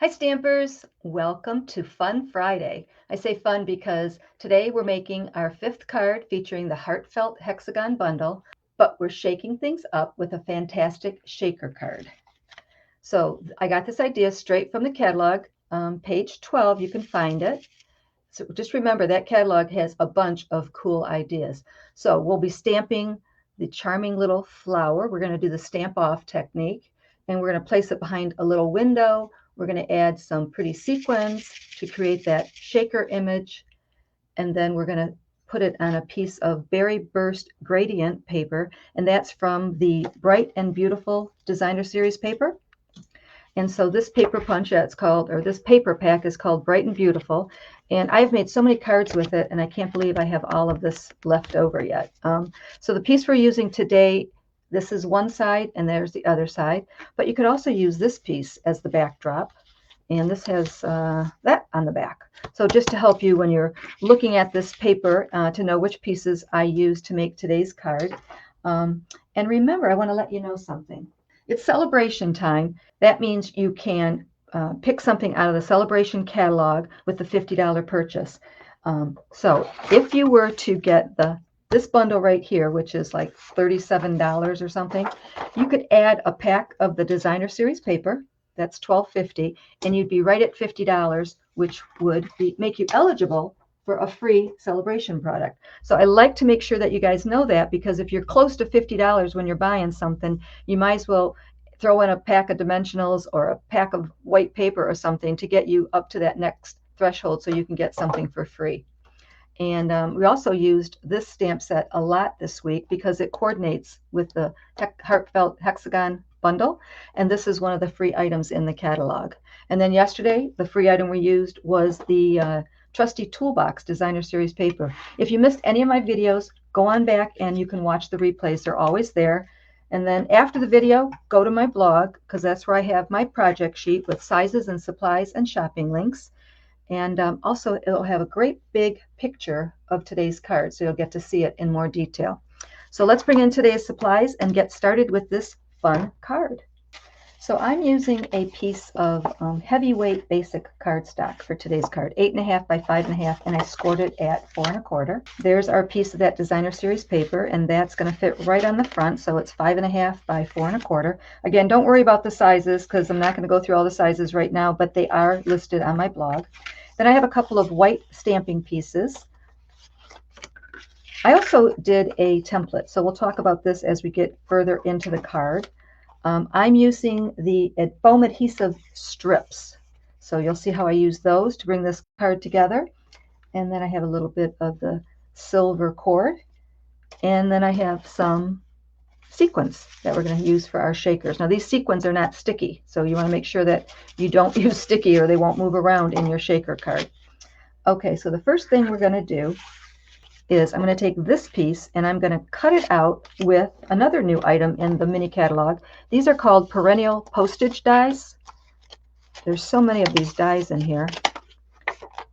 Hi Stampers, welcome to Fun Friday. I say fun because today we're making our 5th card featuring the Heartfelt Hexagon bundle, but we're shaking things up with a fantastic shaker card. So I got this idea straight from the catalog, page 12, you can find it. So just remember that catalog has a bunch of cool ideas. So we'll be stamping the charming little flower. We're going to do the stamp off technique, and we're going to place it behind a little window. We're going to add some pretty sequins to create that shaker image, and then we're going to put it on a piece of Berry Burst gradient paper, and that's from the Bright and Beautiful Designer Series paper. And so this paper punch, it's called, or this paper pack is called Bright and Beautiful. And I've made so many cards with it, and I can't believe I have all of this left over yet. So the piece we're using today, this is one side and there's the other side. But you could also use this piece as the backdrop. And this has that on the back. So just to help you when you're looking at this paper to know which pieces I use to make today's card. And remember, I want to let you know something. It's celebration time. That means you can pick something out of the celebration catalog with the $50 purchase. So if you were to get this bundle right here, which is like $37 or something, you could add a pack of the Designer Series paper. That's $12.50, and you'd be right at $50, which would make you eligible for a free celebration product. So I like to make sure that you guys know that, because if you're close to $50 when you're buying something, you might as well throw in a pack of dimensionals or a pack of white paper or something to get you up to that next threshold so you can get something for free. And we also used this stamp set a lot this week because it coordinates with the Heartfelt Hexagon bundle, and this is one of the free items in the catalog. And then yesterday, the free item we used was the Trusty Toolbox Designer Series paper. If you missed any of my videos, go on back and you can watch the replays. They're always there. And then after the video, go to my blog, because that's where I have my project sheet with sizes and supplies and shopping links. And also, it'll have a great big picture of today's card, so you'll get to see it in more detail. So let's bring in today's supplies and get started with this fun card. So I'm using a piece of heavyweight basic cardstock for today's card, 8.5 by 5.5, and I scored it at 4 1/4. There's our piece of that Designer Series paper, and that's going to fit right on the front, so it's 5.5 by 4 1/4. Again, don't worry about the sizes because I'm not going to go through all the sizes right now, but they are listed on my blog. Then I have a couple of white stamping pieces. I also did a template, so we'll talk about this as we get further into the card. I'm using the foam adhesive strips. So you'll see how I use those to bring this card together. And then I have a little bit of the silver cord. And then I have some sequins that we're going to use for our shakers. Now these sequins are not sticky, so you want to make sure that you don't use sticky or they won't move around in your shaker card. Okay, so the first thing we're going to do is I'm going to take this piece and I'm going to cut it out with another new item in the mini catalog. These are called perennial postage dies. There's so many of these dies in here,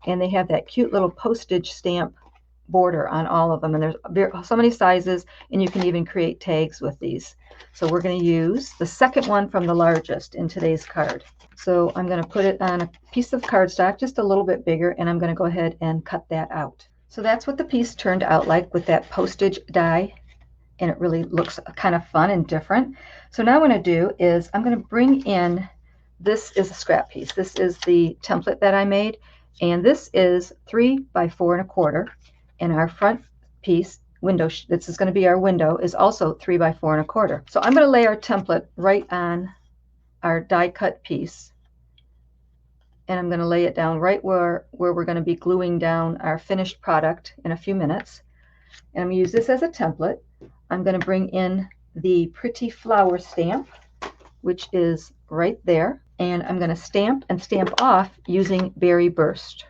and they have that cute little postage stamp border on all of them, and there's so many sizes, and you can even create tags with these. So we're going to use the second one from the largest in today's card. So I'm going to put it on a piece of cardstock just a little bit bigger, and I'm going to go ahead and cut that out. So that's what the piece turned out like with that postage die, and it really looks kind of fun and different. So now what I'm going to do is I'm going to bring in, this is a scrap piece. This is the template that I made, and this is 3 by 4 1/4, and our front piece, window, this is going to be our window, is also 3 by 4 1/4. So I'm going to lay our template right on our die cut piece, and I'm going to lay it down right where we're going to be gluing down our finished product in a few minutes. And I'm going to use this as a template. I'm going to bring in the pretty flower stamp, which is right there, and I'm going to stamp and stamp off using Berry Burst.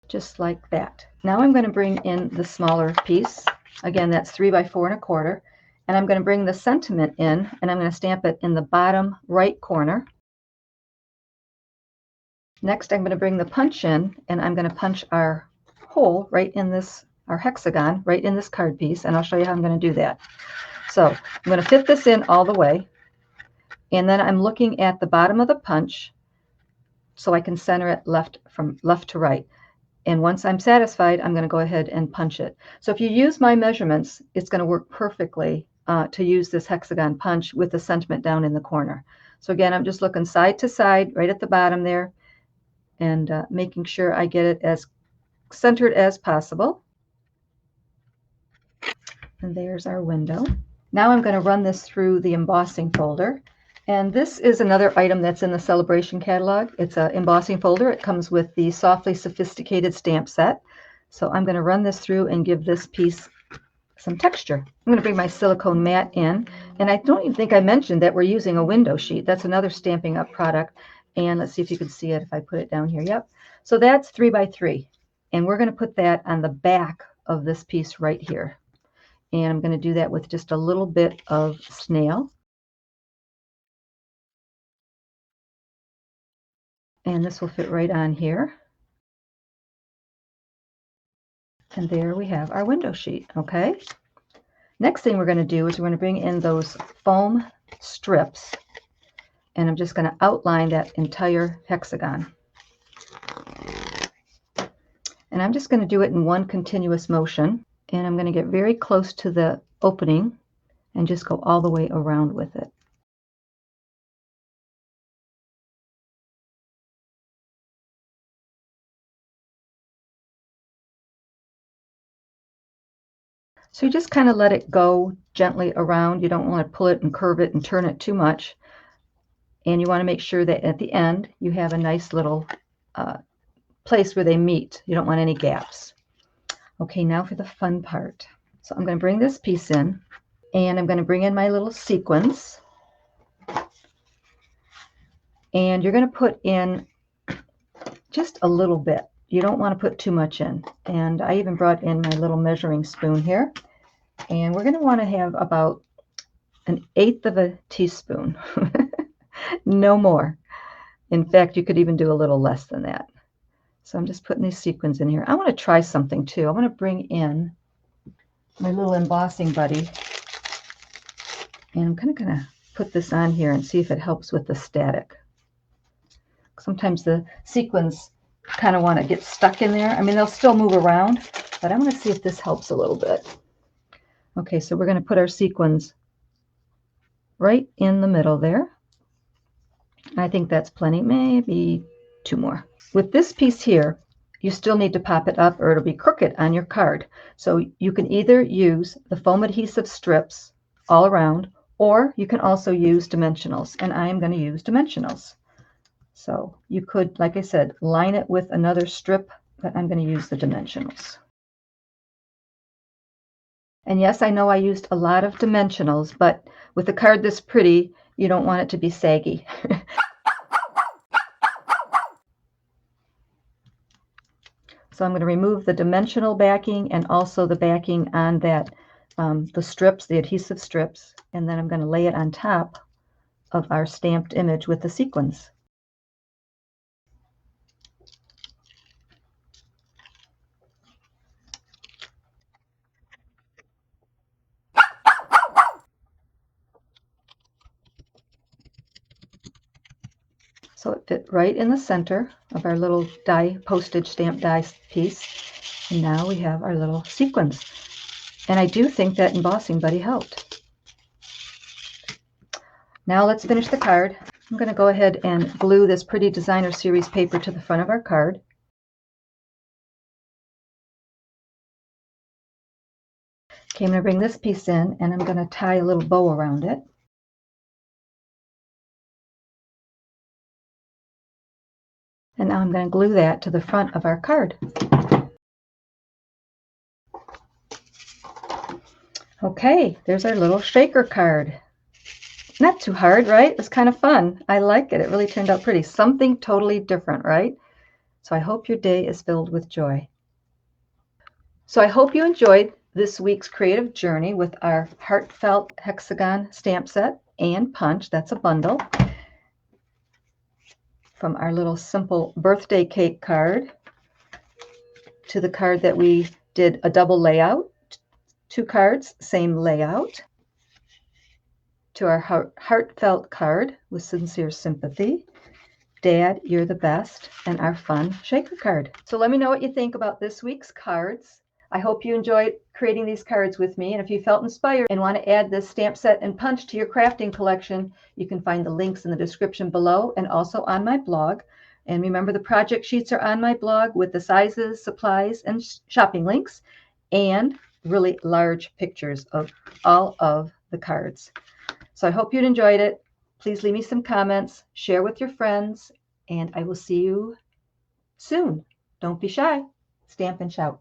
Just like that. Now I'm going to bring in the smaller piece. Again, that's 3 by 4 1/4. And I'm going to bring the sentiment in, and I'm going to stamp it in the bottom right corner. Next, I'm going to bring the punch in, and I'm going to punch our hole right in this, our hexagon, right in this card piece, and I'll show you how I'm going to do that. So I'm going to fit this in all the way, And then I'm looking at the bottom of the punch so I can center it from left to right. And once I'm satisfied, I'm going to go ahead and punch it. So if you use my measurements, it's going to work perfectly to use this hexagon punch with the sentiment down in the corner. So again, I'm just looking side to side, right at the bottom there, and making sure I get it as centered as possible. And there's our window. Now I'm going to run this through the embossing folder. And this is another item that's in the Celebration catalog. It's an embossing folder. It comes with the Softly Sophisticated stamp set. So I'm going to run this through and give this piece some texture. I'm going to bring my silicone mat in. And I don't even think I mentioned that we're using a window sheet. That's another Stampin' Up! Product. And let's see if you can see it if I put it down here. Yep. So that's 3 by 3. And we're going to put that on the back of this piece right here. And I'm going to do that with just a little bit of snail. And this will fit right on here. And there we have our window sheet, okay? Next thing we're going to do is we're going to bring in those foam strips. And I'm just going to outline that entire hexagon. And I'm just going to do it in one continuous motion. And I'm going to get very close to the opening and just go all the way around with it. So you just kind of let it go gently around. You don't want to pull it and curve it and turn it too much. And you want to make sure that at the end you have a nice little place where they meet. You don't want any gaps. Okay, now for the fun part. So I'm going to bring this piece in, and I'm going to bring in my little sequins. And you're going to put in just a little bit. You don't want to put too much in. And I even brought in my little measuring spoon here. And we're going to want to have about 1/8 of a teaspoon. No more. In fact, you could even do a little less than that. So I'm just putting these sequins in here. I want to try something too. I want to bring in my little embossing buddy. And I'm kind of going to put this on here and see if it helps with the static. Sometimes the sequins kind of want to get stuck in there. I mean, they'll still move around, but I'm going to see if this helps a little bit. Okay, so we're going to put our sequins right in the middle there. I think that's plenty, maybe 2 more. With this piece here, you still need to pop it up or it'll be crooked on your card. So you can either use the foam adhesive strips all around, or you can also use dimensionals, and I am going to use dimensionals. So you could, like I said, line it with another strip, but I'm going to use the dimensionals. And yes, I know I used a lot of dimensionals, but with a card this pretty, you don't want it to be saggy. So I'm going to remove the dimensional backing and also the backing on that, the strips, the adhesive strips, and then I'm going to lay it on top of our stamped image with the sequins. So it fit right in the center of our little die, postage stamp die piece. And now we have our little sequins. And I do think that embossing buddy helped. Now let's finish the card. I'm going to go ahead and glue this Pretty Designer Series paper to the front of our card. Okay, I'm going to bring this piece in and I'm going to tie a little bow around it. And now I'm going to glue that to the front of our card. Okay, there's our little shaker card. Not too hard, right? It's kind of fun. I like it. It really turned out pretty. Something totally different, right? So I hope your day is filled with joy. So I hope you enjoyed this week's creative journey with our Heartfelt Hexagon stamp set and punch. That's a bundle. From our little simple birthday cake card to the card that we did a double layout. 2 cards, same layout. to our heartfelt card with sincere sympathy, Dad, you're the best, and our fun shaker card. So let me know what you think about this week's cards. I hope you enjoyed creating these cards with me, and if you felt inspired and want to add this stamp set and punch to your crafting collection, you can find the links in the description below and also on my blog. And remember, the project sheets are on my blog with the sizes, supplies, and shopping links, and really large pictures of all of the cards. So I hope you enjoyed it. Please leave me some comments, share with your friends, and I will see you soon. Don't be shy. Stamp and shout.